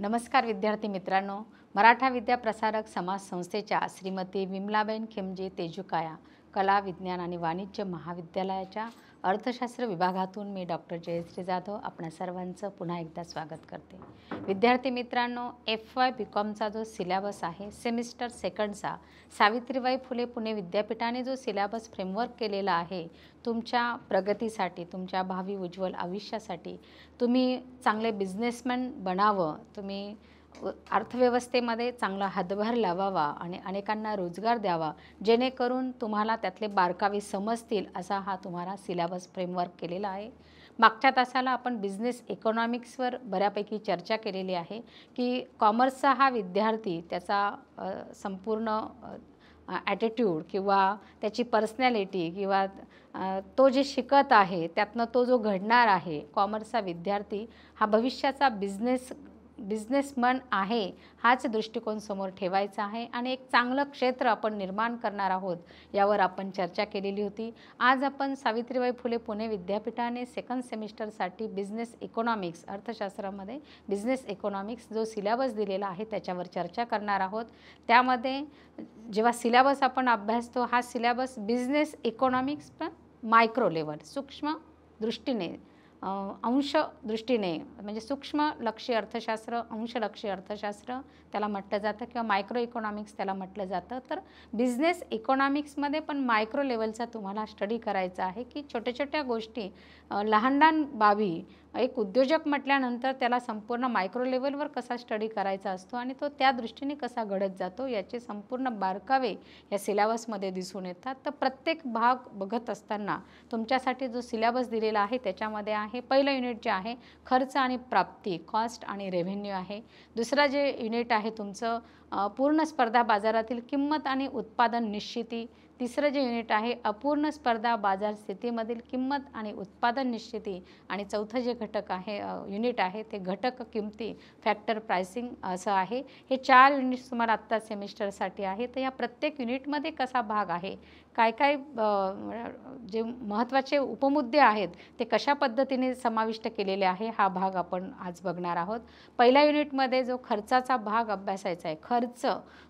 नमस्कार विद्यार्थी मित्रांनो, मराठा विद्या प्रसारक समाज संस्थेच्या श्रीमती विमलाबेन खिमजी तेजुकाया कला विज्ञान आणि वाणिज्य महाविद्यालयाच्या अर्थशास्त्र विभागातून मी डॉक्टर जयश्री जाधव आपणा सर्वांचं पुन्हा एकदा स्वागत करते। विद्यार्थी मित्रांनो, FY BComचा जो सिलेबस आहे सेमिस्टर सेकंडचा सावित्रीबाई फुले पुणे विद्यापीठाने जो सिलेबस फ्रेमवर्क केलेला आहे तुमच्या प्रगतीसाठी, तुमच्या भावी उज्ज्वल आयुष्यासाठी, तुम्ही चांगले बिझनेसमॅन बनावं, तुम्ही अर्थव्यवस्थेमध्ये चांगला हातभार लावावा आणि अनेकांना रोजगार द्यावा, जेणेकरून तुम्हाला त्यातले बारकावे समजतील असा हा तुम्हाला सिलेबस फ्रेमवर्क केलेला आहे। मागच्या तासाला आपण बिझनेस इकॉनॉमिक्सवर बऱ्यापैकी चर्चा केलेली आहे की कॉमर्सचा हा विद्यार्थी त्याचा संपूर्ण ॲटिट्यूड किंवा त्याची पर्सनॅलिटी किंवा तो जे शिकत आहे त्यातनं तो जो घडणार आहे, कॉमर्सचा विद्यार्थी हा भविष्याचा बिझनेसमन आहे हाच दृष्टिकोन समोर ठेवायचा आहे आणि एक चांगलं क्षेत्र आपण निर्माण करणार आहोत यावर आपण चर्चा केलेली होती। आज आपण सावित्रीबाई फुले पुणे विद्यापीठाने सेकंड सेमिस्टरसाठी बिझनेस इकॉनॉमिक्स, अर्थशास्त्रामध्ये बिझनेस इकॉनॉमिक्स जो सिलेबस दिलेला आहे त्याच्यावर चर्चा करणार आहोत। त्यामध्ये जेव्हा सिलेबस आपण अभ्यासतो हा सिलेबस बिझनेस इकॉनॉमिक्स पण मायक्रो लेवल, सूक्ष्म दृष्टीने, अंश दृष्टीने, म्हणजे सूक्ष्म लक्षी अर्थशास्त्र, अंश लक्षी अर्थशास्त्र त्याला म्हटलं जातं किंवा मायक्रो इकॉनॉमिक्स त्याला म्हटलं जातं। तर बिझनेस इकॉनॉमिक्समध्ये पण मायक्रो लेवलचा तुम्हाला स्टडी करायचा आहे की छोट्या छोट्या गोष्टी, लहान लहान बाबी, एक उद्योजक म्हटल्यानंतर त्याला संपूर्ण मायक्रो लेवलवर कसा स्टडी करायचा असतो आणि तो त्या दृष्टीने कसा घडत जातो याचे संपूर्ण बारकावे या सिलेबसमध्ये दिसून येतात। तर प्रत्येक भाग बघत असताना तुमच्यासाठी जो सिलेबस दिलेला आहे त्याच्यामध्ये आहे पहिलं युनिट जे आहे खर्च आणि प्राप्ती, कॉस्ट आणि रेव्हेन्यू आहे। दुसरं जे युनिट आहे तुमचं पूर्ण स्पर्धा बाजारातील किंमत आणि उत्पादन निश्चिती। तिसरं जे युनिट आहे अपूर्ण स्पर्धा बाजार स्थितीमधील किंमत आणि उत्पादन निश्चिती आणि चौथं जे घटक आहे युनिट आहे ते घटक किमती, फॅक्टर प्राइसिंग असं आहे। हे 4 युनिट्स तुम्हाला आत्ता सेमिस्टरसाठी आहे। तर या प्रत्येक युनिटमध्ये कसा भाग आहे, काय काय जे महत्त्वाचे उपमुद्दे आहेत ते कशा पद्धतीने समाविष्ट केलेले आहे हा भाग आपण आज बघणार आहोत। पहिल्या युनिटमध्ये जो खर्चाचा भाग अभ्यासायचा आहे, खर्च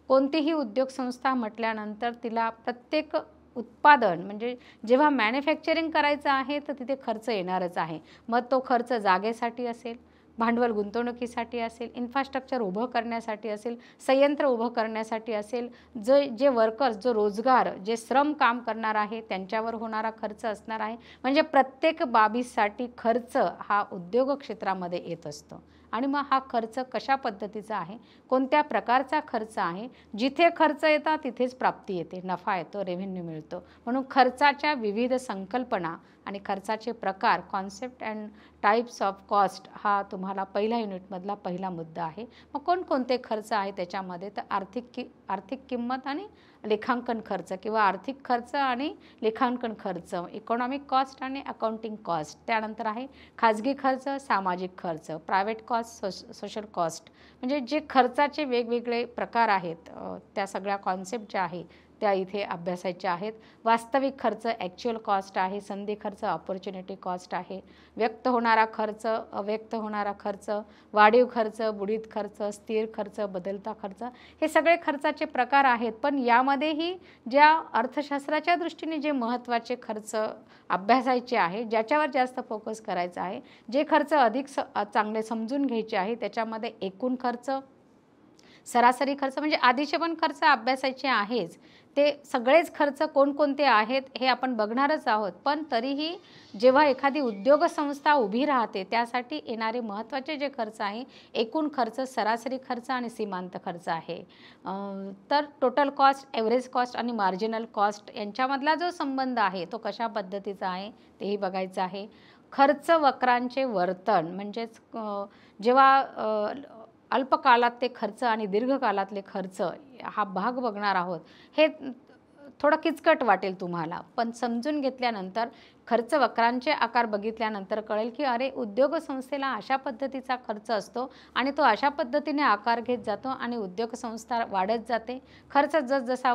कोणतीही उद्योग संस्था म्हटल्यानंतर तिला प्रत्येक उत्पादन म्हणजे जेव्हा मॅन्युफॅक्चरिंग करायचं आहे तर तिथे खर्च येणारच आहे। मग तो खर्च जागेसाठी असेल, भांडवल गुंतवणुकीसाठी असेल, इन्फ्रास्ट्रक्चर उभं करण्यासाठी असेल, संयंत्र उभं करण्यासाठी असेल, जे वर्कर्स, जो रोजगार, जे श्रम काम करणार आहे त्यांच्यावर होणारा खर्च असणार आहे। म्हणजे प्रत्येक बाबीसाठी खर्च हा उद्योग क्षेत्रामध्ये येत असतो। आणि मग हा खर्च कशा पद्धतीचा आहे, कोणत्या प्रकारचा खर्च आहे, जिथे खर्च येतात तिथेच प्राप्ती येते, नफा येतो, रेव्हेन्यू मिळतो। म्हणून खर्चाच्या विविध संकल्पना आणि खर्चाचे प्रकार, concept and types of cost हा तुम्हाला पहिल्या युनिटमधला पहिला मुद्दा आहे। मग कोणकोणते खर्च आहे त्याच्यामध्ये, तर आर्थिक किंमत आणि लेखांकन खर्च किंवा आर्थिक खर्च आणि लेखांकन खर्च, इकॉनॉमिक कॉस्ट आणि अकाउंटिंग कॉस्ट। त्यानंतर आहे खाजगी खर्च, सामाजिक खर्च, प्रायव्हेट कॉस्ट, सोशल कॉस्ट। म्हणजे जे खर्चाचे वेगवेगळे प्रकार आहेत त्या सगळ्या कॉन्सेप्ट ज्या आहे त्या इथे अभ्यासायच्या आहेत। वास्तविक खर्च ॲक्च्युअल कॉस्ट आहे, संधी खर्च ऑपॉर्च्युनिटी कॉस्ट आहे, व्यक्त होणारा खर्च, अव्यक्त होणारा खर्च, वाढीव खर्च, बुडीत खर्च, स्थिर खर्च, बदलता खर्च, हे सगळे खर्चाचे प्रकार आहेत। पण यामध्येही ज्या अर्थशास्त्राच्या दृष्टीने जे महत्त्वाचे खर्च अभ्यासायचे आहे, ज्याच्यावर जास्त फोकस करायचा आहे, जे खर्च अधिक चांगले समजून घ्यायचे आहे त्याच्यामध्ये एकूण खर्च, सरासरी खर्च, म्हणजे आधीचे पण खर्च अभ्यासायचे आहेच, ते सगळेच खर्च कोणकोणते आहेत हे आपण बघणारच आहोत। पण तरीही जेव्हा एखादी उद्योग संस्था उभी राहते त्यासाठी येणारे महत्त्वाचे जे खर्च आहे, एकूण खर्च, सरासरी खर्च आणि सीमांत खर्च आहे। तर टोटल कॉस्ट, ॲव्हरेज कॉस्ट आणि मार्जिनल कॉस्ट यांच्यामधला जो संबंध आहे तो कशा पद्धतीचा आहे तेही बघायचं आहे। खर्च वक्रांचे वर्तन म्हणजेच जेव्हा अल्पकाळातले खर्च आणि दीर्घकाळातले खर्च हा भाग बघणार आहोत। हे थोडं किचकट वाटेल तुम्हाला, पण समजून घेतल्यानंतर खर्च वक्रांचे आकार बघितल्यानंतर कळेल की अरे उद्योग संस्थेला अशा पद्धतीचा खर्च असतो आणि तो अशा पद्धतीने आकार घेत जातो आणि उद्योग संस्था वाढत जाते। खर्च जसजसा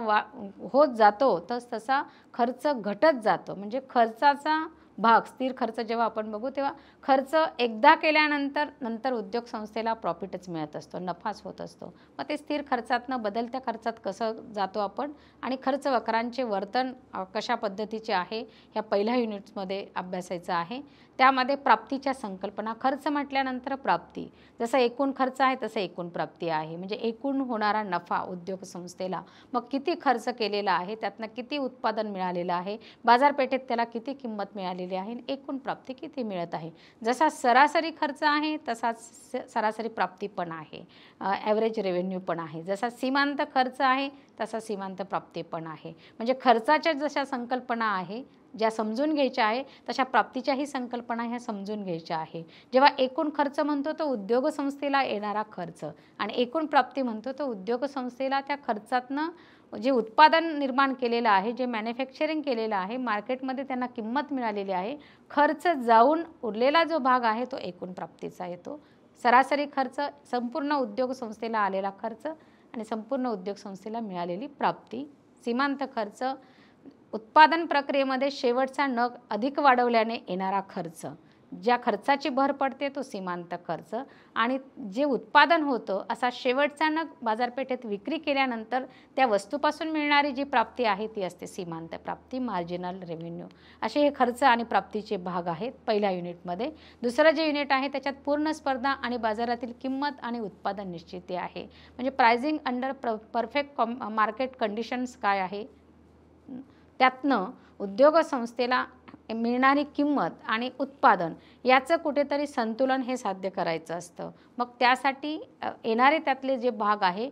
होत जातो तसतसा खर्च घटत जातो, म्हणजे खर्चाचा भाग स्थिर खर्च जेव्हा आपण बघू तेव्हा खर्च एकदा केल्यानंतर नंतर उद्योग संस्थेला प्रॉफिटच मिळत असतो, नफाच होत असतो. मग ते स्थिर खर्चातनं बदलत्या खर्चात कसं जातो आपण आणि खर्च वक्रांचे वर्तन कशा पद्धतीचे आहे ह्या पहिल्या युनिट्समध्ये अभ्यासायचं आहे. त्यामध्ये प्राप्तीच्या संकल्पना, खर्च म्हटल्यानंतर प्राप्ती, जसं एकूण खर्च आहे तसं एकूण प्राप्ती आहे. म्हणजे एकूण होणारा नफा उद्योग संस्थेला, मग किती खर्च केलेला आहे, त्यातनं किती उत्पादन मिळालेलं आहे, बाजारपेठेत त्याला किती किंमत मिळालेली आहे, एकूण प्राप्ती किती मिळत आहे. जसा सरासरी खर्च आहे तसाच सरासरी प्राप्ती पण आहे, ॲव्हरेज रेव्हेन्यू पण आहे. जसा सीमांत खर्च आहे तसा सीमांत प्राप्ती पण आहे. म्हणजे खर्चाच्या जशा संकल्पना आहे ज्या समजून घ्यायच्या आहे तशा प्राप्तीच्याही संकल्पना ह्या समजून घ्यायच्या आहे. जेव्हा एकूण खर्च म्हणतो तो उद्योग संस्थेला येणारा खर्च आणि एकूण प्राप्ती म्हणतो तो उद्योग संस्थेला त्या खर्चातनं जे उत्पादन निर्माण केलेलं आहे, जे मॅन्युफॅक्चरिंग केलेलं आहे, मार्केटमध्ये त्यांना किंमत मिळालेली आहे, खर्च जाऊन उरलेला जो भाग आहे तो एकूण प्राप्तीचा येतो. सरासरी खर्च संपूर्ण उद्योग संस्थेला आलेला खर्च आणि संपूर्ण उद्योग संस्थेला मिळालेली प्राप्ती. सीमांत खर्च उत्पादन प्रक्रियेमध्ये शेवटचा नग अधिक वाढवल्याने येणारा खर्च, ज्या खर्चाची भर पडते तो सीमांत खर्च, आणि जे उत्पादन होतं असा शेवटचा नग बाजारपेठेत विक्री केल्यानंतर त्या वस्तूपासून मिळणारी जी प्राप्ती आहे ती असते सीमांत प्राप्ती, मार्जिनल रेव्हेन्यू. असे हे खर्च आणि प्राप्तीचे भाग आहेत पहिल्या युनिटमध्ये. दुसरं जे युनिट आहे त्याच्यात पूर्ण स्पर्धा आणि बाजारातील किंमत आणि उत्पादन निश्चिती आहे. म्हणजे pricing under perfect market conditions काय आहे, त्यातनं उद्योग संस्थेला मिळणारी किंमत आणि उत्पादन याचं कुठेतरी संतुलन हे साध्य करायचं असतं. मग त्यासाठी येणारे त्यातले जे भाग आहे,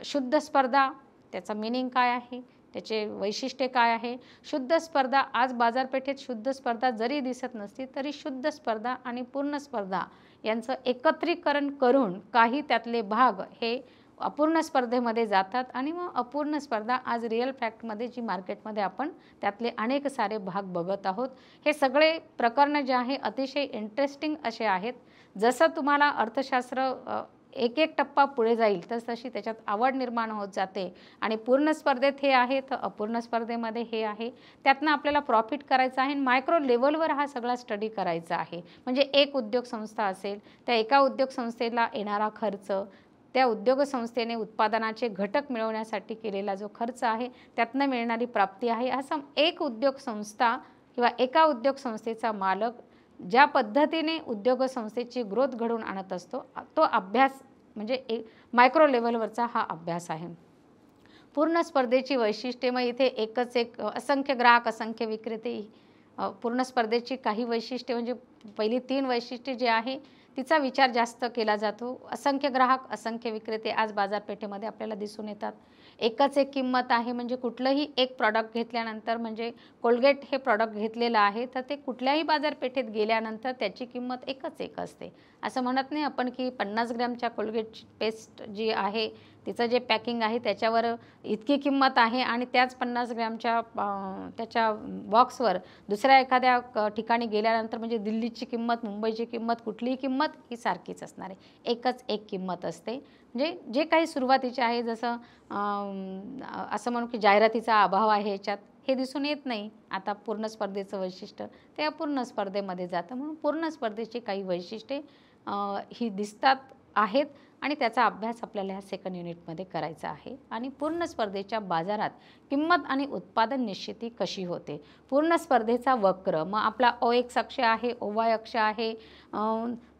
शुद्ध स्पर्धा, त्याचा मीनिंग काय आहे, त्याचे वैशिष्ट्ये काय आहे. शुद्ध स्पर्धा, आज बाजारपेठेत शुद्ध स्पर्धा जरी दिसत नसली तरी शुद्ध स्पर्धा आणि पूर्ण स्पर्धा यांचं एकत्रीकरण करून काही त्यातले भाग हे अपूर्ण स्पर्धेमध्ये जातात आणि मग अपूर्ण स्पर्धा आज रिअल फॅक्टमध्ये जी मार्केटमध्ये आपण त्यातले अनेक सारे भाग बघत आहोत. हे सगळे प्रकरणं जे आहे अतिशय इंटरेस्टिंग असे आहेत. जसं तुम्हाला अर्थशास्त्र एक एक टप्पा पुढे जाईल तशी त्याच्यात आवड निर्माण होत जाते आणि पूर्ण स्पर्धेत हे आहे तर अपूर्ण स्पर्धेमध्ये हे आहे. त्यातनं आपल्याला प्रॉफिट करायचं आहे आणि मायक्रो लेवलवर हा सगळा स्टडी करायचा आहे. म्हणजे एक उद्योग संस्था असेल, त्या एका उद्योग संस्थेला येणारा खर्च, त्या उद्योग संस्थेने उत्पादनाचे घटक मिळवण्यासाठी केलेला जो खर्च आहे, त्यातनं मिळणारी प्राप्ती आहे. असं एक उद्योग संस्था किंवा एका उद्योग संस्थेचा मालक ज्या पद्धतीने उद्योग संस्थेची ग्रोथ घडवून आणत असतो तो अभ्यास म्हणजे मायक्रो लेवलवरचा हा अभ्यास आहे. पूर्ण स्पर्धेची वैशिष्ट्ये, मग इथे एकच एक असंख्य ग्राहक असंख्य विक्रेते, पूर्ण स्पर्धेची काही वैशिष्ट्ये म्हणजे पहिली 3 वैशिष्ट्ये जी आहे तिचा विचार जास्त केला जातो. असंख्य ग्राहक असंख्य विक्रेते आज बाजारपेठेमध्ये आपल्याला दिसून येतात. एकच एक किंमत आहे, म्हणजे कुठलंही एक प्रॉडक्ट घेतल्यानंतर, म्हणजे कोलगेट हे प्रॉडक्ट घेतलेलं आहे तर ते कुठल्याही बाजारपेठेत गेल्यानंतर त्याची किंमत एकच एक असते. असं म्हणत नाही आपण की 50 ग्रॅमच्या कोलगेट पेस्ट जी आहे तिचं जे पॅकिंग आहे त्याच्यावर इतकी किंमत आहे आणि त्याच 50 ग्रॅमच्या त्याच्या बॉक्सवर दुसऱ्या एखाद्या ठिकाणी गेल्यानंतर म्हणजे दिल्लीची किंमत, मुंबईची किंमत, कुठलीही किंमत ही सारखीच असणार आहे. एकच एक किंमत असते. म्हणजे जे काही सुरुवातीचे आहे, जसं असं म्हणू की जाहिरातीचा अभाव आहे ह्याच्यात, हे दिसून येत नाही. आता पूर्ण स्पर्धेचं वैशिष्ट्य ते अपूर्ण स्पर्धेमध्ये जातं. म्हणून पूर्ण स्पर्धेची काही वैशिष्ट्ये ही दिसतात आहेत आणि त्याचा अभ्यास आपल्याला ह्या सेकंड युनिटमध्ये करायचा आहे. आणि पूर्ण स्पर्धेच्या बाजारात किंमत आणि उत्पादन निश्चिती कशी होते, पूर्ण स्पर्धेचा वक्र, मग आपला OX अक्ष आहे, OY अक्ष आहे.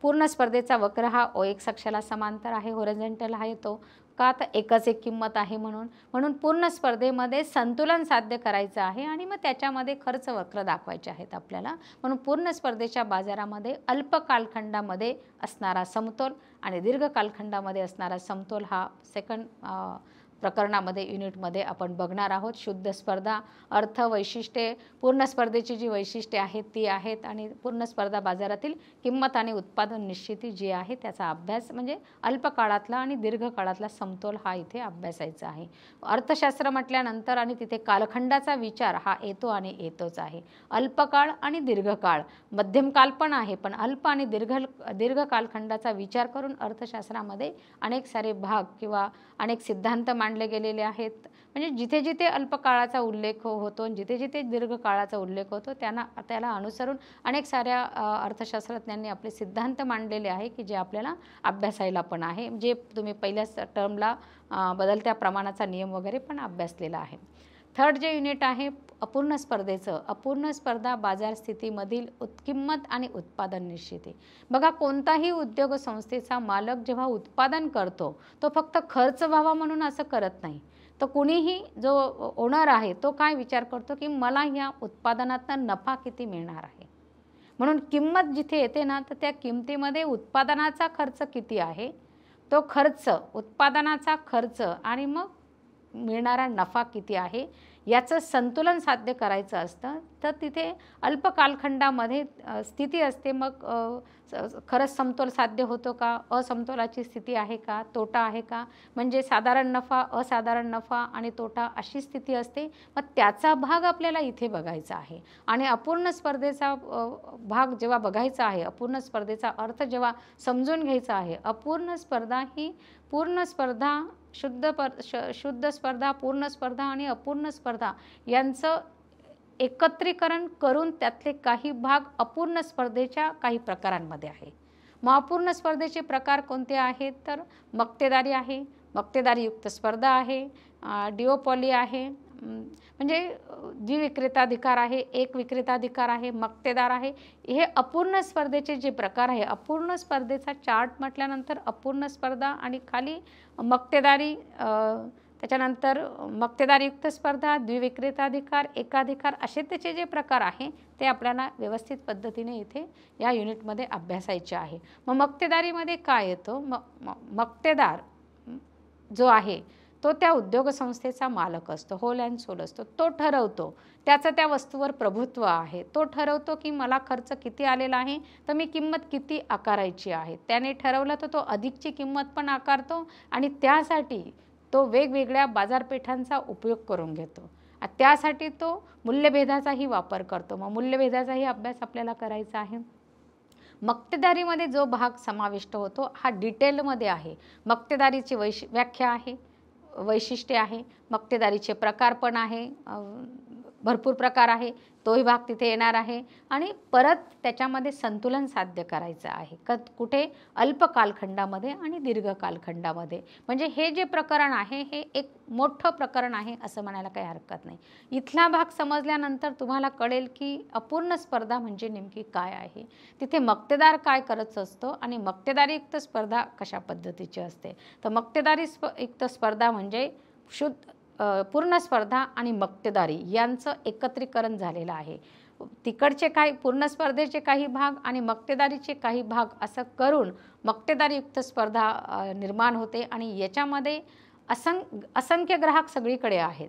पूर्ण स्पर्धेचा वक्र हा OX अक्षाला समांतर आहे, हॉरिझॉन्टल आहे तो, का तर एकच एक किंमत आहे म्हणून पूर्ण स्पर्धेमध्ये संतुलन साध्य करायचं आहे आणि मग त्याच्यामध्ये खर्च वक्र दाखवायचे आहेत आपल्याला. म्हणून पूर्ण स्पर्धेच्या बाजारामध्ये अल्प कालखंडामध्ये असणारा समतोल आणि दीर्घ कालखंडामध्ये असणारा समतोल हा सेकंड प्रकरणामध्ये युनिटमध्ये आपण बघणार आहोत. शुद्ध स्पर्धा, अर्थ, वैशिष्ट्ये, पूर्ण स्पर्धेची जी वैशिष्ट्ये आहेत ती आहेत आणि पूर्ण स्पर्धा बाजारातील किंमत आणि उत्पादन निश्चिती जी आहे त्याचा अभ्यास, म्हणजे अल्पकाळातला आणि दीर्घकाळातला समतोल हा इथे अभ्यासायचा आहे. अर्थशास्त्र म्हटल्यानंतर आणि तिथे कालखंडाचा विचार हा येतो आणि येतोच आहे. अल्पकाळ आणि दीर्घकाळ, मध्यमकाल पण आहे, पण अल्प आणि दीर्घ कालखंडाचा विचार करून अर्थशास्त्रामध्ये अनेक सारे भाग किंवा अनेक सिद्धांत मांडले गेलेले आहेत. म्हणजे जिथे जिथे अल्पकाळाचा उल्लेख होतो आणि जिथे जिथे दीर्घकाळाचा उल्लेख होतो त्याला अनुसरून अनेक साऱ्या अर्थशास्त्रज्ञांनी आपले सिद्धांत मांडलेले आहे की जे आपल्याला अभ्यासायला पण आहे. जे तुम्ही पहिल्याच टर्मला बदलत्या प्रमाणाचा नियम वगैरे पण अभ्यासलेला आहे. थर्ड जे युनिट आहे अपूर्ण स्पर्धेचं, अपूर्ण स्पर्धा बाजार स्थितीमधील किंमत आणि उत्पादन निश्चिती. बघा, कोणताही उद्योग संस्थेचा मालक जेव्हा उत्पादन करतो तो फक्त खर्च व्हावा म्हणून असं करत नाही. तर कुणीही जो ओनर आहे तो काय विचार करतो की मला ह्या उत्पादनातून नफा किती मिळणार आहे. म्हणून किंमत जिथे येते ना, तर त्या किमतीमध्ये उत्पादनाचा खर्च किती आहे, तो खर्च, उत्पादनाचा खर्च आणि मग मिळणारा नफा किती आहे याचं संतुलन साध्य करायचं असतं. तर तिथे अल्प कालखंडामध्ये स्थिती असते. मग खरंच समतोल साध्य होतो का, असमतोलाची स्थिती आहे का, तोटा आहे का, म्हणजे साधारण नफा, असाधारण नफा आणि तोटा अशी स्थिती असते. मग त्याचा भाग आपल्याला इथे बघायचा आहे. आणि अपूर्ण स्पर्धेचा भाग जेव्हा बघायचा आहे, अपूर्ण स्पर्धेचा अर्थ जेव्हा समजून घ्यायचा आहे, अपूर्ण स्पर्धा ही पूर्ण स्पर्धा, शुद्ध स्पर्धा, पूर्ण स्पर्धा आणि अपूर्ण स्पर्धा यांचं एकत्रीकरण करून त्यातले काही भाग अपूर्ण स्पर्धेच्या काही प्रकारांमध्ये आहे. मग अपूर्ण स्पर्धेचे प्रकार कोणते आहेत, तर मक्तेदारी आहे, मक्तेदारीयुक्त स्पर्धा आहे, डिओपॉली आहे, म्हणजे द्विविक्रेताधिकार आहे, एक विक्रेताधिकार आहे, मक्तेदार आहे. हे अपूर्ण स्पर्धेचे जे प्रकार आहे, अपूर्ण स्पर्धेचा चार्ट म्हटल्यानंतर अपूर्ण स्पर्धा आणि खाली मक्तेदारी, त्याच्यानंतर मक्तेदारीयुक्त स्पर्धा, द्विविक्रेताधिकार, एकाधिकार असे त्याचे जे प्रकार आहे ते आपल्याला व्यवस्थित पद्धतीने इथे या युनिटमध्ये अभ्यासायचे आहे. मग मक्तेदारीमध्ये काय येतं, मक्तेदार जो आहे तो त्या उद्योगसंस्थेचा मालक असतो, होल अँड सोल असतो. तो ठरवतो, त्याचं त्या वस्तूवर प्रभुत्व आहे. तो ठरवतो की मला खर्च किती आलेला आहे, तर मी किंमत किती आकारायची आहे. त्याने ठरवलं तर तो अधिकची किंमत पण आकारतो आणि त्यासाठी तो वेगवेगळ्या बाजारपेठांचा उपयोग करून घेतो. त्यासाठी तो मूल्यभेदाचाही वापर करतो. मग मूल्यभेदाचाही अभ्यास आपल्याला करायचा आहे. मक्तेदारीमध्ये जो भाग समाविष्ट होतो हा डिटेलमध्ये आहे. मक्तेदारीची व्याख्या आहे, वैशिष्ट्ये आहे, मक्तेदारीचे प्रकार पण आहे, भरपूर प्रकार आहे, तोही भाग तिथे येणार आहे. आणि परत त्याच्यामध्ये संतुलन साध्य करायचं आहे, कुठे अल्प कालखंडामध्ये आणि दीर्घ कालखंडामध्ये. म्हणजे हे जे प्रकरण आहे हे एक मोठं प्रकरण आहे असं म्हणायला काही हरकत नाही. इथला भाग समजल्यानंतर तुम्हाला कळेल की अपूर्ण स्पर्धा म्हणजे नेमकी काय आहे, तिथे मक्तेदार काय करत असतो आणि मक्तेदारीयुक्त स्पर्धा कशा पद्धतीची असते. तर मक्तेदारीयुक्त स्पर्धा म्हणजे पूर्ण स्पर्धा आणि मक्तेदारी यांचं एकत्रीकरण झालेलं आहे. तिकडचे काही पूर्ण स्पर्धेचे काही भाग आणि मक्तेदारीचे काही भाग असं करून मक्तेदारीयुक्त स्पर्धा निर्माण होते. आणि याच्यामध्ये असंख्य ग्राहक सगळीकडे आहेत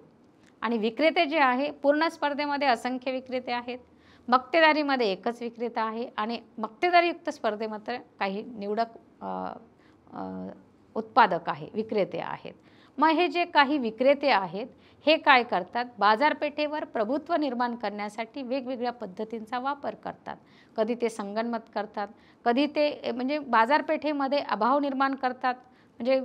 आणि विक्रेते जे आहे, पूर्ण स्पर्धेमध्ये असंख्य विक्रेते आहेत, मक्तेदारीमध्ये एकच विक्रेता आहे आणि मक्तेदारीयुक्त स्पर्धेमध्ये काही निवडक उत्पादक आहे, विक्रेते आहेत. मग हे जे काही विक्रेते आहेत हे काय करतात, बाजारपेठेवर प्रभुत्व निर्माण करण्यासाठी वेगवेगळ्या पद्धतींचा वापर करतात. कधी ते संगनमत करतात, कधी ते म्हणजे बाजारपेठेमध्ये अभाव निर्माण करतात, म्हणजे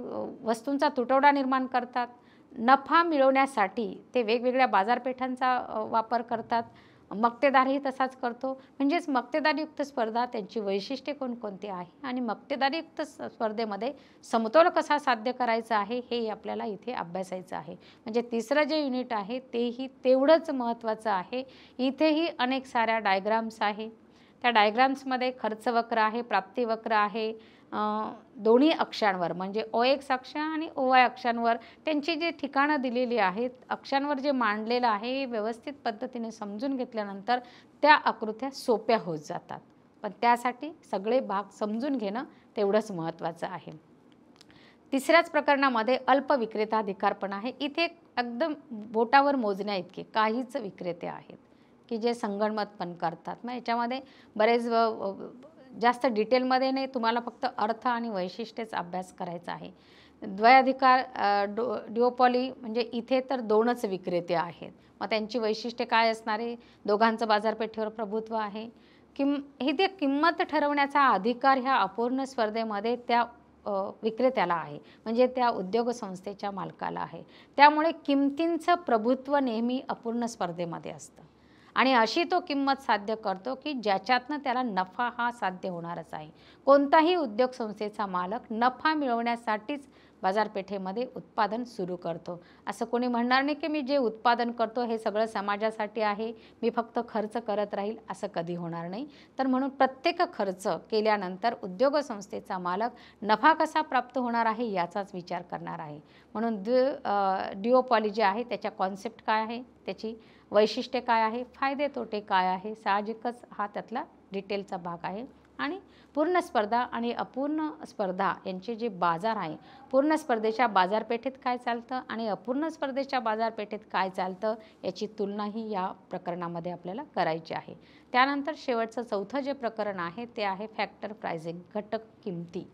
वस्तूंचा तुटवडा निर्माण करतात. नफा मिळवण्यासाठी ते वेगवेगळ्या बाजारपेठांचा वापर करतात. मक्तेदारही तसाच करतो. म्हणजेच मक्तेदारीयुक्त स्पर्धा त्यांची वैशिष्ट्ये कोणकोणती आहे आणि मक्तेदारीयुक्त स्पर्धेमध्ये समतोल कसा साध्य करायचा आहे हे आपल्याला इथे अभ्यासायचं आहे. म्हणजे तिसरं जे युनिट आहे तेही तेवढंच महत्त्वाचं आहे. इथेही अनेक साऱ्या डायग्राम्स आहे. त्या डायग्राम्समध्ये खर्च वक्र आहे, प्राप्ती वक्र आहे. दोन्ही अक्षांवर म्हणजे OX अक्ष आणि OY अक्षांवर त्यांची जी ठिकाणं दिलेली आहेत, अक्षांवर जे मांडलेलं आहे हे व्यवस्थित पद्धतीने समजून घेतल्यानंतर त्या आकृत्या सोप्या होत जातात. पण त्यासाठी सगळे भाग समजून घेणं तेवढंच महत्त्वाचं आहे. तिसऱ्याच प्रकरणामध्ये अल्प विक्रेताधिकार पण आहे. इथे एकदम बोटावर मोजण्या इतके काहीच विक्रेते आहेत की जे संगणमत पण करतात. मग याच्यामध्ये बरेच जास्त डिटेलमध्ये नाही, तुम्हाला फक्त अर्थ आणि वैशिष्ट्येच अभ्यास करायचा आहे. द्वयाधिकार, डिओपॉली म्हणजे इथे तर दोनच विक्रेते आहेत. मग त्यांची वैशिष्ट्ये काय असणार आहे, दोघांचं बाजारपेठेवर प्रभुत्व आहे. हे ते किंमत ठरवण्याचा अधिकार ह्या अपूर्ण स्पर्धेमध्ये त्या विक्रेत्याला आहे, म्हणजे त्या उद्योग संस्थेच्या मालकाला आहे. त्यामुळे किमतींचं प्रभुत्व नेहमी अपूर्ण स्पर्धेमध्ये असतं आणि अशी तो किंमत साध्य करतो की ज्याच्यातनं त्याला नफा हा साध्य होणारच आहे. कोणताही उद्योग संस्थेचा मालक नफा मिळवण्यासाठीच बाजारपेठेमध्ये उत्पादन सुरू करतो. असं कोणी म्हणणार नाही की मी जे उत्पादन करतो हे सगळं समाजासाठी आहे, मी फक्त खर्च करत राहील, असं कधी होणार नाही. तर म्हणून प्रत्येक खर्च केल्यानंतर उद्योगसंस्थेचा मालक नफा कसा प्राप्त होणार आहे याचाच विचार करणार आहे. म्हणून डिओपॉली जे आहे त्याच्या कॉन्सेप्ट काय आहे, त्याची वैशिष्ट्ये काय आहे, फायदे तोटे काय आहे, साहजिकच हा त्यातला डिटेलचा भाग आहे. आणि पूर्ण स्पर्धा आणि अपूर्ण स्पर्धा यांचे जे बाजार आहे, पूर्ण स्पर्धेच्या बाजारपेठेत काय चालतं आणि अपूर्ण स्पर्धेच्या बाजारपेठेत काय चालतं याची तुलनाही या प्रकरणामध्ये आपल्याला करायची आहे. त्यानंतर शेवटचं चौथं जे प्रकरण आहे ते आहे फॅक्टर प्राइसिंग, घटक किमती.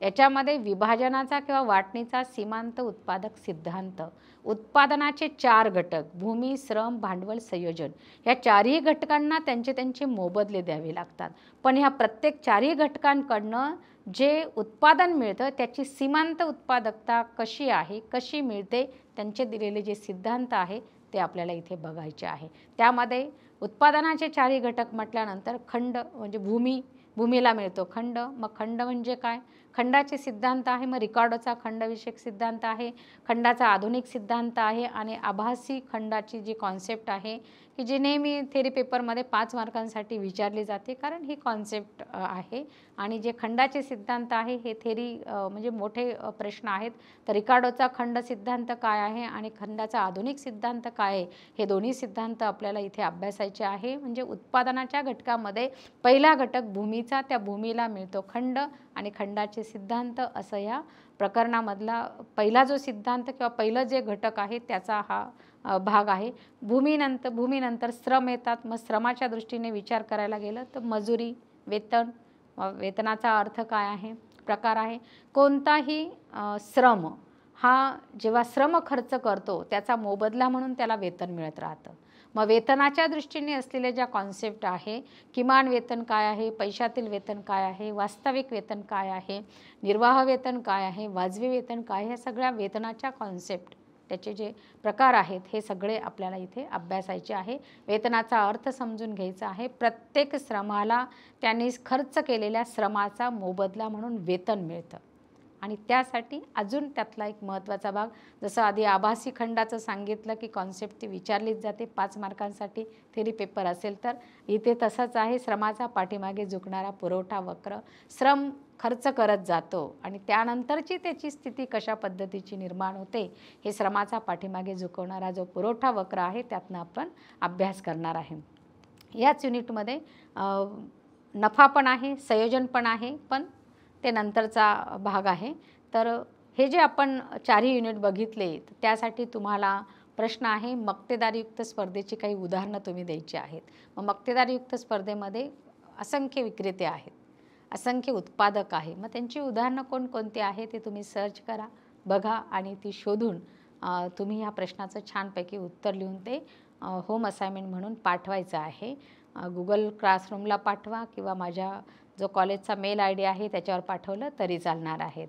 याच्यामध्ये विभाजनाचा किंवा वाटणीचा सीमांत उत्पादक सिद्धांत. उत्पादनाचे 4 घटक भूमी, श्रम, भांडवल, संयोजन, या चारही घटकांना त्यांचे त्यांचे मोबदले द्यावे लागतात. पण ह्या प्रत्येक चारही घटकांकडनं जे उत्पादन मिळतं त्याची सीमांत उत्पादकता कशी आहे, कशी मिळते, त्यांचे दिलेले जे सिद्धांत आहे ते आपल्याला इथे बघायचे आहे. त्यामध्ये उत्पादनाचे चारही घटक म्हटल्यानंतर खंड म्हणजे भूमीला मिळतो खंड. मग खंड म्हणजे काय, खंडाचे सिद्धांत आहे. मग रिकार्डोचा खंडविषयक सिद्धांत आहे, खंडाचा आधुनिक सिद्धांत आहे आणि आभासी खंडाची जी कॉन्सेप्ट आहे की जी नेहमी थेरी पेपरमध्ये 5 मार्कांसाठी विचारली जाते, कारण ही कॉन्सेप्ट आहे. आणि जे खंडाचे सिद्धांत आहे हे थेरी म्हणजे मोठे प्रश्न आहेत. तर रिकार्डोचा खंड सिद्धांत काय आहे आणि खंडाचा आधुनिक सिद्धांत काय आहे, हे दोन्ही सिद्धांत आपल्याला इथे अभ्यासायचे आहे. म्हणजे उत्पादनाच्या घटकामध्ये पहिला घटक भूमीचा, त्या भूमीला मिळतो खंड आणि खंडाचे सिद्धांत, असं या प्रकरणामधला पहिला जो सिद्धांत किंवा पहिलं जे घटक आहे त्याचा हा भाग आहे. भूमीनंतर श्रम येतात. मग श्रमाच्या दृष्टीने विचार करायला गेलं तर मजुरी, वेतन, वेतनाचा अर्थ काय आहे, प्रकार आहे. कोणताही श्रम हा जेव्हा श्रम खर्च करतो त्याचा मोबदला म्हणून त्याला वेतन मिळत राहतं. मग वेतनाच्या दृष्टीने असलेले ज्या कॉन्सेप्ट आहे, किमान वेतन काय आहे, पैशातील वेतन काय आहे, वास्तविक वेतन काय आहे, निर्वाह वेतन काय आहे, वाजवी वेतन काय, ह्या सगळ्या वेतनाच्या कॉन्सेप्ट, त्याचे जे प्रकार आहेत हे सगळे आपल्याला इथे अभ्यासायचे आहे. वेतनाचा अर्थ समजून घ्यायचा आहे. प्रत्येक श्रमाला त्यांनी खर्च केलेल्या श्रमाचा मोबदला म्हणून वेतन मिळतं. आणि त्यासाठी अजून त्यातला एक महत्त्वाचा भाग, जसं आधी आभासी खंडाचं सांगितलं की कॉन्सेप्ट ती विचारलीच जाते 5 मार्कांसाठी थेरी पेपर असेल तर, इथे तसंच आहे. श्रमाचा पाठीमागे झुकणारा पुरवठा वक्र, श्रम खर्च करत जातो आणि त्यानंतरची त्याची स्थिती कशा पद्धतीची निर्माण होते, हे श्रमाचा पाठीमागे झुकवणारा जो पुरवठा वक्र आहे त्यातनं आपण अभ्यास करणार आहे. याच युनिटमध्ये नफा पण आहे, संयोजन पण आहे, पण ते नंतरचा भाग आहे. तर हे जे आपण चारही युनिट बघितले त्यासाठी तुम्हाला प्रश्न आहे, मक्तेदारीयुक्त स्पर्धेची काही उदाहरणं तुम्ही द्यायची आहेत. मग मक्तेदारीयुक्त स्पर्धेमध्ये असंख्य विक्रेते आहेत, असंख्य उत्पादक आहे. मग त्यांची उदाहरणं कोणकोणती आहे ते तुम्ही सर्च करा, बघा आणि ती शोधून तुम्ही ह्या प्रश्नाचं छानपैकी उत्तर लिहून ते होम असाइनमेंट म्हणून पाठवायचं आहे. गुगल क्लासरूमला पाठवा किंवा माझ्या जो कॉलेजचा मेल ID आहे त्याच्यावर पाठवलं तरी चालणार आहेत.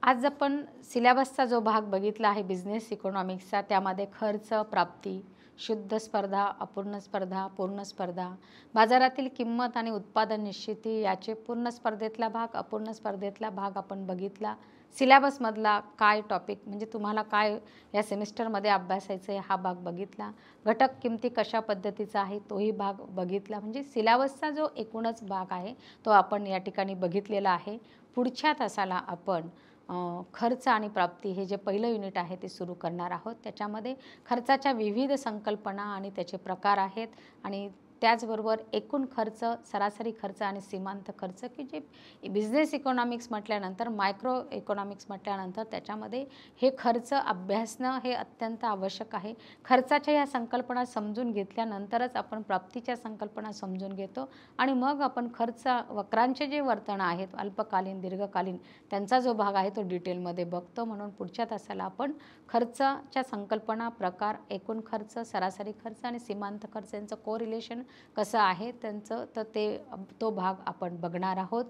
आज आपण सिलेबसचा जो भाग बघितला आहे बिझनेस इकॉनॉमिक्सचा, त्यामध्ये खर्च, प्राप्ती, शुद्ध स्पर्धा, अपूर्ण स्पर्धा, पूर्ण स्पर्धा, बाजारातील किंमत आणि उत्पादन निश्चिती याचे पूर्ण स्पर्धेतला भाग, अपूर्ण स्पर्धेतला भाग आपण बघितला. सिलेबसमधला काय टॉपिक म्हणजे तुम्हाला काय या सेमिस्टरमध्ये अभ्यासायचं आहे हा भाग बघितला. घटक किमती कशा पद्धतीचा आहे तोही भाग बघितला. म्हणजे सिलेबसचा जो एकूणच भाग आहे तो आपण या ठिकाणी बघितलेला आहे. पुढच्या तासाला आपण खर्च आणि प्राप्ती हे जे पहिलं युनिट आहे ते सुरू करणार आहोत. त्याच्यामध्ये खर्चाच्या विविध संकल्पना आणि त्याचे प्रकार आहेत आणि त्याचबरोबर एकूण खर्च, सरासरी खर्च आणि सीमांत खर्च, की जे बिझनेस इकॉनॉमिक्स म्हटल्यानंतर, मायक्रो इकॉनॉमिक्स म्हटल्यानंतर त्याच्यामध्ये हे खर्च अभ्यासणं हे अत्यंत आवश्यक आहे. खर्चाच्या ह्या संकल्पना समजून घेतल्यानंतरच आपण प्राप्तीच्या संकल्पना समजून घेतो आणि मग आपण खर्च वक्रांचे जे वर्तन आहेत अल्पकालीन, दीर्घकालीन, त्यांचा जो भाग आहे तो डिटेलमध्ये बघतो. म्हणून पुढच्या तासाला आपण खर्चाच्या संकल्पना, प्रकार, एकूण खर्च, सरासरी खर्च आणि सीमांत खर्च यांचं कोरिलेशन कसं आहे त्यांचं, तर तो भाग आपण बघणार आहोत.